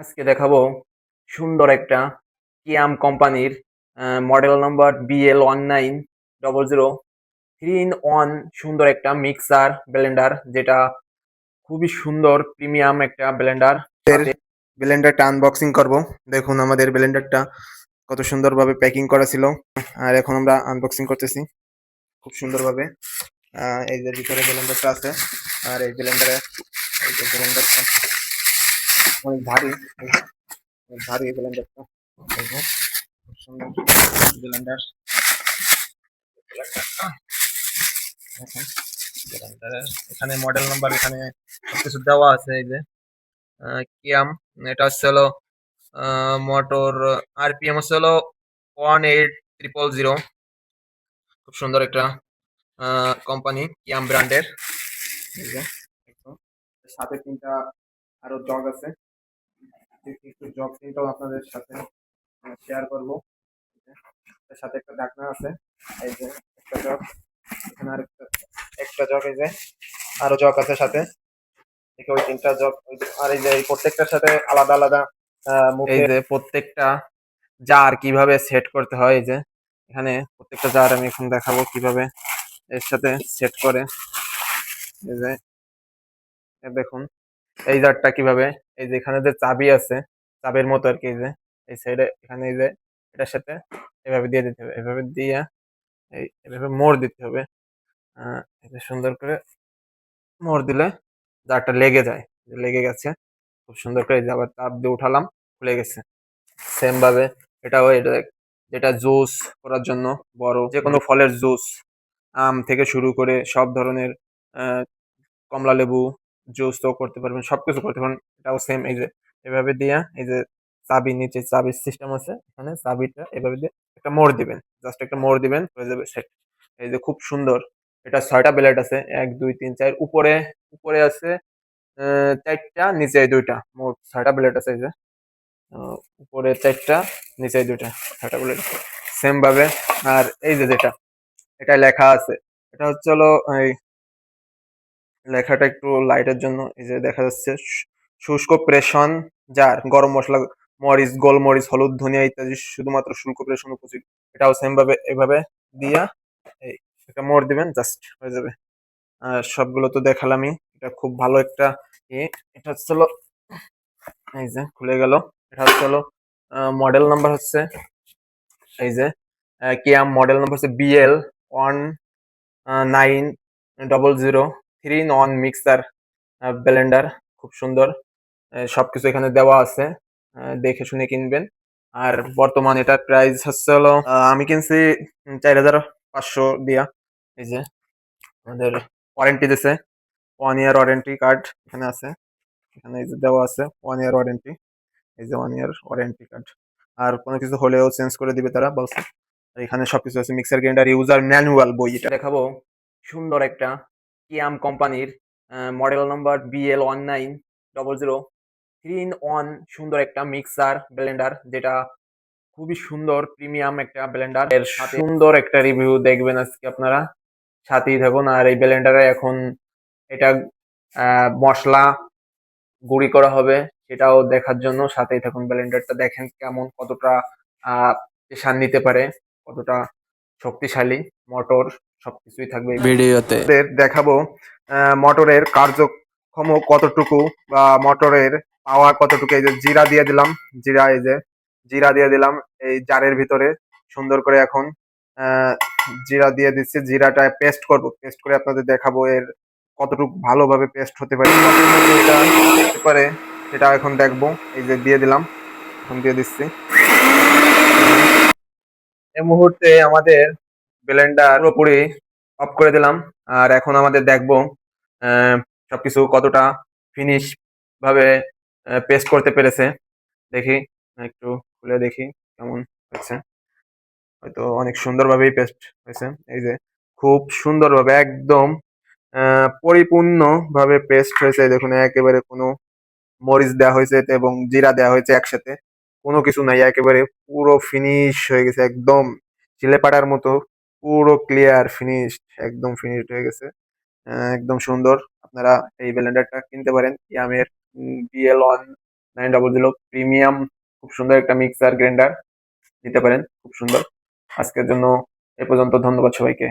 আজকে দেখাবো সুন্দর একটা কিয়াম কোম্পানির মডেল নাম্বার BL1900 3 in 1 সুন্দর একটা মিক্সার ব্লেন্ডার, যেটা খুবই সুন্দর প্রিমিয়াম একটা ব্লেন্ডার। ব্লেন্ডারটা আনবক্সিং করব। দেখুন আমাদের ব্লেন্ডারটা কত সুন্দরভাবে প্যাকিং করা ছিল, আর এখন আমরা আনবক্সিং করতেছি খুব সুন্দরভাবে। এই যে ভিতরে ব্লেন্ডারটা আছে, আর এই ব্লেন্ডারে এই যে ব্লেন্ডারটা অনেক ভারী, অনেক ভারী ব্লেন্ডারটা। দেখো খুব সুন্দর ব্লেন্ডার। দেখুন ব্লেন্ডারের এখানে মডেল নাম্বার, এখানে সবকিছু দেওয়া আছে। এই যে কিয়াম, এটা হচ্ছে হলো মোটর RPM হচ্ছে হলো 18000। খুব সুন্দর একটা কোম্পানি কিয়াম ব্র্যান্ডের। এই যে দেখুন, সাথে তিনটা আরো জগ আছে, একটু জগ তিনটাও আপনাদের সাথে শেয়ার করবো। এর সাথে একটা ঢাকনা আছে, এই যে একটা জগ, এখানে একটা জগ, এই যে আরো জগ আছে সাথে। দেখে ওই তিনটা জগ, আর এই যে এই প্রত্যেকটার সাথে আলাদা আলাদা এই যে প্রত্যেকটা জার কিভাবে সেট করতে হয়। এই যে এখানে প্রত্যেকটা জার আমি এখন দেখাবো কিভাবে এর সাথে সেট করে। এই যে দেখুন এই জারটা কিভাবে, এই যে এখানে যে চাবি আছে, চাবির মতো আর কি, এই যে এই সাইডে এখানে এই যে এটার সাথে এভাবে দিয়ে দিতে হবে, এভাবে দিয়ে এভাবে মোড় দিতে হবে। এই যে সুন্দর করে মোড় দিলে জারটা লেগে যায়, লেগে গেছে খুব সুন্দর করে। এই যে আবার তাপ দিয়ে উঠালাম, খুলে গেছে। সেম ভাবে এটাও, এটা যেটা জুস করার জন্য, বড় যে কোনো ফলের জুস, আম থেকে শুরু করে সব ধরনের আহ, কমলা লেবু জুস তো করতে পারবেন, সবকিছু করতে পারবেন। এটাও সেম, এই যে এভাবে দিয়া, এই যে চাবি, নিচে চাবির সিস্টেম আছে, এখানে চাবিটা এভাবে দিয়ে একটা মোড় দিবেন, জাস্ট একটা মোড় দিবেন, হয়ে যাবে সেট। এই যে খুব সুন্দর। এটা 6টা ব্লেড আছে, 1 2 3 4, উপরে উপরে আছে 4টা, নিচে 2টা, মোট 6টা ব্লেড আছে। এই যে উপরে 4টা, নিচে 2টা, 6টা ব্লেড সেম ভাবে। আর এই যে যেটা এটা লেখা আছে, এটা হচ্ছে হলো এই লেখাটা একটু লাইটের জন্য, এই যে দেখা যাচ্ছে শুষ্ক প্রেশন জার, গরম মশলা, মরিচ, গোলমরিচ, হলুদ, ধনিয়া ইত্যাদি শুধুমাত্র শুল্ক প্রেশন উপযোগী। এটাও সেম ভাবে এভাবে দিয়া এই একটা মোড় দিবেন, জাস্ট হয়ে যাবে। আর সবগুলো তো দেখালামই। এটা খুব ভালো একটা ইয়ে। এটা হচ্ছে হলো, এই যে খুলে গেল। এটা হচ্ছে হলো মডেল নাম্বার হচ্ছে, এই যে কিয়াম মডেল নাম্বার হচ্ছে BL1900 মিক্সার ব্লেন্ডার। খুব সুন্দর, সবকিছু এখানে দেওয়া আছে, দেখে শুনে কিনবেন। আর বর্তমান এটার প্রাইস হচ্ছে হলো আমি কিনছি 4500 দিয়া। এই যে আমাদের ওয়ারেন্টি দিছে, 1 ইয়ার ওয়ারেন্টি কার্ড এখানে আছে, এখানে এই যে দেওয়া আছে 1 ইয়ার ওয়ারেন্টি। এই যে 1 ইয়ার ওয়ারেন্টি কার্ড। আর কোনো কিছু হলেও চেঞ্জ করে দিবে তারা বলছে। আর এখানে সবকিছু আছে, মিক্সার গ্রাইন্ডার ইউজার ম্যানুয়াল বই। এটা দেখাবো সুন্দর একটা কিয়াম কোম্পানির মডেল নাম্বার BL1900 3 in 1 সুন্দর একটা মিক্সার ব্লেন্ডার, যেটা খুবই সুন্দর প্রিমিয়াম একটা ব্লেন্ডার। এর সুন্দর একটা রিভিউ দেখবেন আজকে আপনারা, সাথেই থাকুন। আর এই ব্লেন্ডারে এখন এটা মশলা গুঁড়ি করা হবে, সেটাও দেখার জন্য সাথেই থাকুন। ব্লেন্ডারটা দেখেন কেমন, কতটা প্রেসার নিতে পারে, কতটা শক্তিশালী মোটর, সবকিছুই থাকবে এই ভিডিওতে। দেখাবো মোটরের কার্যক্ষম কতটুকু, বা মোটরের পাওয়ার কতটুকু। এই যে জিরা দিয়ে দিলাম, জিরা, এই যে জিরা দিয়ে দিলাম এই জারের ভিতরে সুন্দর করে। এখন আহ, জিরা দিয়ে দিচ্ছি, জিরাটা পেস্ট করব, পেস্ট করে আপনাদের দেখাবো এর কতটুকু ভালোভাবে পেস্ট হতে পারে, কতটুকু এটা হতে পারে সেটা এখন দেখবো। এই যে দিয়ে দিলাম, এখন দিয়ে দিচ্ছি। এই মুহূর্তে আমাদের ব্লেন্ডার পুরোপুরি অফ করে দিলাম। আর এখন আমাদের দেখবো আহ, সবকিছু কতটা ফিনিশ ভাবে পেস্ট করতে পেরেছে। দেখি, একটু খুলে দেখি কেমন হচ্ছে। হয়তো অনেক সুন্দরভাবেই পেস্ট হয়েছে। এই যে খুব সুন্দরভাবে একদম পরিপূর্ণ ভাবে পেস্ট হয়েছে। দেখুন একেবারে কোনো মরিচ দেওয়া হয়েছে এবং জিরা দেওয়া হয়েছে একসাথে, কোনো কিছু নাই, একেবারে পুরো ফিনিশ হয়ে গেছে একদম চিলেপাটার মতো, পুরো ক্লিয়ার ফিনিশ, একদম ফিনিশড হয়ে গেছে। একদম সুন্দর। আপনারা এই ব্লেন্ডারটা কিনতে পারেন ইয়ামের BL1900। 900 প্রিমিয়াম, খুব সুন্দর একটা মিক্সার গ্রাইন্ডার নিতে পারেন, খুব সুন্দর। আজকের জন্য এ পর্যন্ত, ধন্যবাদ সবাইকে।